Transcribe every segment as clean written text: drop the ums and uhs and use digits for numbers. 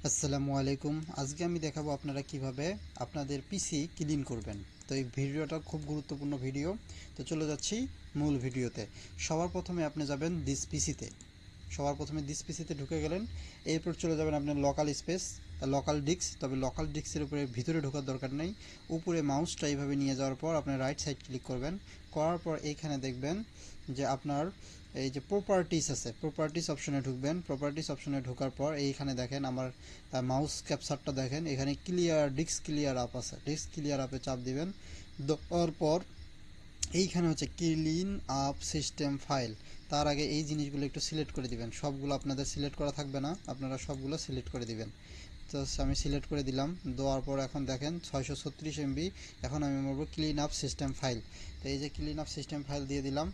আসসালামু আলাইকুম। আজকে আমি দেখাবো আপনারা কিভাবে আপনাদের পিসি ক্লিন করবেন। তো এই ভিডিওটা খুব গুরুত্বপূর্ণ ভিডিও। তো চলে যাচ্ছি মূল ভিডিওতে। সবার প্রথমে আপনি যাবেন দিস পিসিতে ঢুকে গেলেন। এরপর চলে যাবেন আপনার লোকাল ডিস্ক। তবে লোকাল ডিস্কের উপরে ভিতরে ঢোকার দরকার নেই। উপরে মাউসটা এইভাবে নিয়ে যাওয়ার পর আপনি রাইট সাইড ক্লিক করবেন। করার পর এইখানে দেখবেন যে আপনার এই যে প্রপার্টিস আছে, প্রপার্টিস অপশনে ঢুকবেন। প্রপার্টিস অপশনে ঢোকার পর এইখানে দেখেন আমার মাউস ক্যাপচারটা দেখেন, এখানে ডিস্ক ক্লিয়ার আপ আছে। ডিস্ক ক্লিয়ার আপে চাপ দিবেন। দেওয়ার পর এইখানে হচ্ছে ক্লিন আপ সিস্টেম ফাইল। তার আগে এই জিনিসগুলো একটু সিলেক্ট করে দিবেন। সবগুলো আপনাদের সিলেক্ট করা থাকবে না, আপনারা সবগুলো সিলেক্ট করে দিবেন। তো আমি সিলেক্ট করে দিলাম। দেওয়ার পর এখন দেখেন 636 MB। এখন আমি বলবো ক্লিন আপ সিস্টেম ফাইল। তো এই যে ক্লিন আপ সিস্টেম ফাইল দিয়ে দিলাম।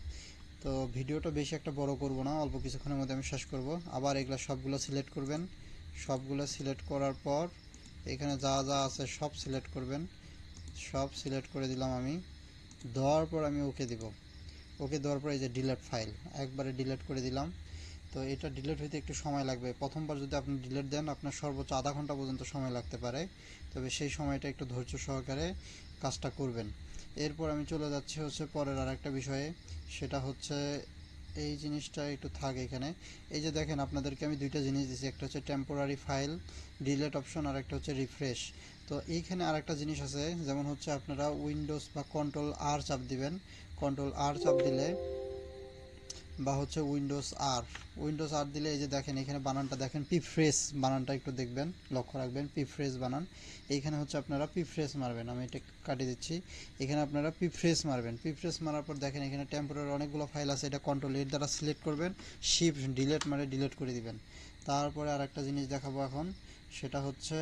তো ভিডিওটা বেশি একটা বড় করব না, অল্প কিছুক্ষণের মধ্যে আমি শেষ করব। আবার এগুলো সবগুলো সিলেক্ট করবেন। সবগুলো সিলেক্ট করার পর এখানে যা যা আছে সব সিলেক্ট করবেন। সব সিলেক্ট করে দিলাম আমি। দেওয়ার পর আমি ওকে দিব। ওকে দেওয়ার পর এই যে ডিলিট ফাইল, একবারে ডিলিট করে দিলাম। তো এটা ডিলিট হইতে একটু সময় লাগবে। প্রথমবার যদি আপনি ডিলিট দেন আপনার সর্বোচ্চ আধা ঘন্টা পর্যন্ত সময় লাগতে পারে। তবে সেই সময়টা একটু ধৈর্য সহকারে কাজটা করবেন। এরপর আমি চলে যাচ্ছি হচ্ছে পরের আরেকটা বিষয়ে। সেটা হচ্ছে এই জিনিসটা একটু থাকে এখানে। এই যে দেখেন আপনাদেরকে আমি দুইটা জিনিস দিয়েছি, একটা হচ্ছে টেম্পোরারি ফাইল ডিলিট অপশন, আর একটা হচ্ছে রিফ্রেশ। তো এইখানে আরেকটা জিনিস আছে, যেমন হচ্ছে আপনারা উইন্ডোজ বা কন্ট্রোল আর চাপ দিবেন। কন্ট্রোল আর চাপ দিলে বা হচ্ছে উইন্ডোজ আর দিলে এই যে দেখেন এখানে বানানটা দেখেন পিফ্রেশ বানানটা একটু দেখবেন, লক্ষ্য রাখবেন পিফ্রেশ বানান। এইখানে হচ্ছে আপনারা পিফ্রেশ মারবেন। আমি এটা কাটিয়ে দিচ্ছি। এখানে আপনারা পিফ্রেশ মারবেন। পিফ্রেশ মারার পর দেখেন এখানে টেম্পোরারি অনেকগুলো ফাইল আছে, এটা কন্ট্রোল এর দ্বারা সিলেক্ট করবেন। শিফট ডিলিট মারে ডিলিট করে দিবেন। তারপরে আরেকটা জিনিস দেখাবো এখন, সেটা হচ্ছে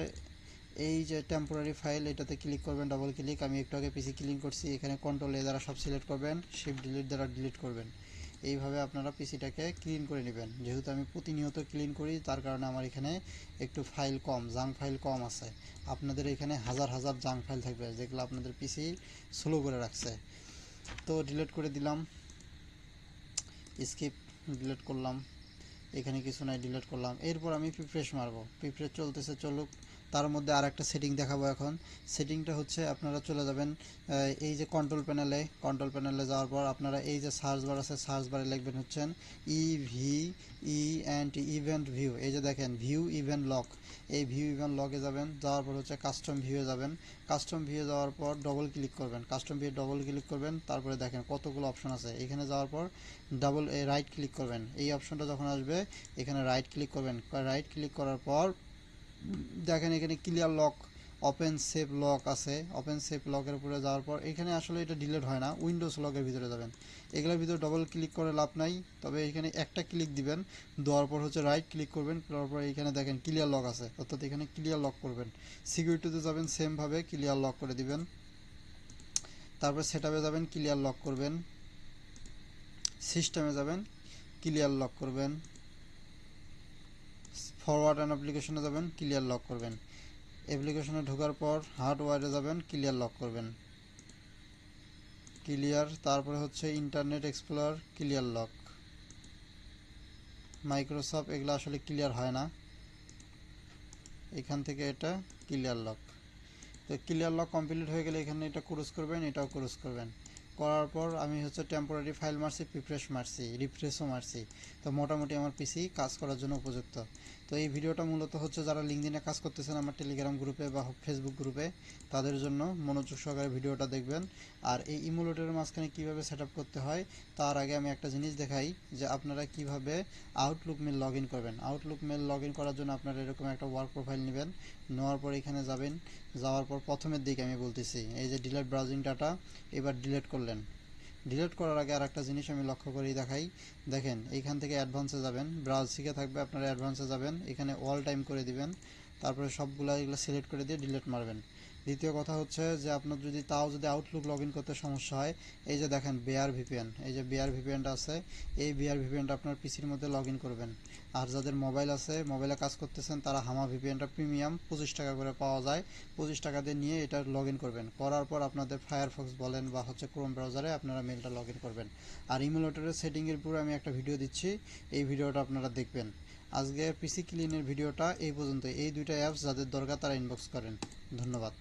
এই যে টেম্পোরারি ফাইল, এটাতে ক্লিক করবেন, ডবল ক্লিক। আমি একটু আগে পিসি ক্লিন করছি, এখানে কন্ট্রোল এ দ্বারা সব সিলেক্ট করবেন, শিফট ডিলিট দ্বারা ডিলিট করবেন। এইভাবে আপনারা পিসিটাকে ক্লিন করে নেবেন। যেহেতু আমি প্রতিনিয়ত ক্লিন করি তার কারণে আমার এখানে একটু ফাইল কম, জাঙ্ক ফাইল কম আছে। আপনাদের এখানে হাজার হাজার জাঙ্ক ফাইল থাকবে যেগুলো আপনাদের পিসি স্লো করে রাখছে। তো ডিলিট করে দিলাম, স্কিপ ডিলিট করলাম। এখানে কিছু নাই, ডিলিট করলাম। এরপর আমি প্রিফ্রেশ মারবো। প্রিফ্রেশ চলতেছে, চলুক। তার মধ্যে আর একটা সেটিং দেখাবো এখন। সেটিংটা হচ্ছে আপনারা চলে যাবেন এই যে কন্ট্রোল প্যানেলে যাওয়ার পর আপনারা এই যে সার্চ বার আছে, সার্চ বারে লিখবেন হচ্ছেন ইভেন্ট ভিউ। এই যে দেখেন ভিউ ইভেন্ট লক, এই ভিউ ইভেন্ট লকে যাবেন। যাওয়ার পর হচ্ছে কাস্টম ভিউয়ে যাবেন। কাস্টম ভিউয়ে যাওয়ার পর ডবল ক্লিক করবেন। কাস্টম ভিউ ডবল ক্লিক করবেন। তারপরে দেখেন কতগুলো অপশন আছে। এখানে যাওয়ার পর রাইট ক্লিক করবেন। এই অপশনটা যখন আসবে এখানে রাইট ক্লিক করবেন। রাইট ক্লিক করার পর দেখেন এখানে clear lock, open save lock আছে। ওপেন সেভ লকের উপরে যাওয়ার পর এখানে আসলে এটা ডিলিট হয় না, উইন্ডোজ লকের ভিতরে যাবেন। এগুলোর ভিতরে ডবল ক্লিক করে লাভ নাই, তবে এখানে একটা ক্লিক দিবেন। দেওয়ার পর হচ্ছে রাইট ক্লিক করবেন। করার পর এখানে দেখেন ক্লিয়ার লক আছে, অর্থাৎ এখানে ক্লিয়ার লক করবেন। সিকিউরিটিতে যাবেন, সেমভাবে ক্লিয়ার লক করে দিবেন। তারপর সেটআপে যাবেন, ক্লিয়ার লক করবেন। সিস্টেমে যাবেন, ক্লিয়ার লক করবেন। ফরওয়ার্ড অ্যান্ড অ্যাপ্লিকেশনে যাবেন, ক্লিয়ার লক করবেন। অ্যাপ্লিকেশনে ঢোকার পর হার্ডওয়্যারে যাবেন, ক্লিয়ার লক করবেন। ক্লিয়ার। তারপরে হচ্ছে internet explorer, clear lock. Microsoft এগুলো আসলে ক্লিয়ার হয় না, এখান থেকে এটা ক্লিয়ার লক। তো ক্লিয়ার লক কমপ্লিট হয়ে গেলে এখানে এটা ক্রস করবেন, এটাও ক্রস করবেন। করার পর আমি হচ্ছে টেম্পোরারি ফাইল মারছি, প্রিফ্রেশ মারছি, রিফ্রেশও মারছি। তো মোটামুটি আমার পিসি কাজ করার জন্য উপযুক্ত। তো এই ভিডিওটা মূলত হচ্ছে যারা লিঙ্কডিনে কাজ করতেছেন আমার টেলিগ্রাম গ্রুপে বা ফেসবুক গ্রুপে, তাদের জন্য মনোযোগ সহকারে ভিডিওটা দেখবেন। আর এই ইমুলেটরের মাঝখানে কীভাবে সেট করতে হয় তার আগে আমি একটা জিনিস দেখাই, যে আপনারা কিভাবে আউটলুক মেল লগ ইন করবেন। আউটলুক মেল লগ ইন করার জন্য আপনারা এরকম একটা ওয়ার্ক প্রোফাইল নেবেন। নেওয়ার পর এখানে যাবেন। যাওয়ার পর প্রথমের দিকে আমি বলতেছি এই যে ডিলিট ব্রাউজিং ডাটা, এবার ডিলিট করলেন। ডিলিট করার আগে আর একটা জিনিস আমি লক্ষ্য করেই দেখাই। দেখেন এইখান থেকে অ্যাডভান্সে যাবেন, ব্রাউজ শিখে থাকবে আপনারা, অ্যাডভান্সে যাবেন, এখানে অল টাইম করে দিবেন। তারপরে সবগুলো এগুলো সিলেক্ট করে দিয়ে ডিলিট মারবেন। দ্বিতীয় কথা হচ্ছে যে আপনার যদি আউটলুক লগ ইন করতে সমস্যা হয়, এই যে দেখেন বেয়ার ভিপিএন, এই যে বেয়ার ভিপিএনটা আছে, এই বেয়ার ভিপিএনটা আপনার পিসির মধ্যে লগ ইন করবেন। আর যাদের মোবাইল আছে, মোবাইলে কাজ করতেছেন, তারা হামা ভিপিএনটা প্রিমিয়াম 25 টাকা করে পাওয়া যায়, 25 টাকা দিয়ে নিয়ে এটা লগ ইন করবেন। করার পর আপনাদের ফায়ারফক্স বলেন বা হচ্ছে ক্রোম ব্রাউজারে আপনারা মেলটা লগ ইন করবেন। আর ইমুলেটরের সেটিংয়ের উপরে আমি একটা ভিডিও দিচ্ছি, এই ভিডিওটা আপনারা দেখবেন। আজকের পিসি ক্লিনের ভিডিওটা এই পর্যন্ত। এই দুইটা অ্যাপস যাদের দরকার তারা ইনবক্স করেন। ধন্যবাদ।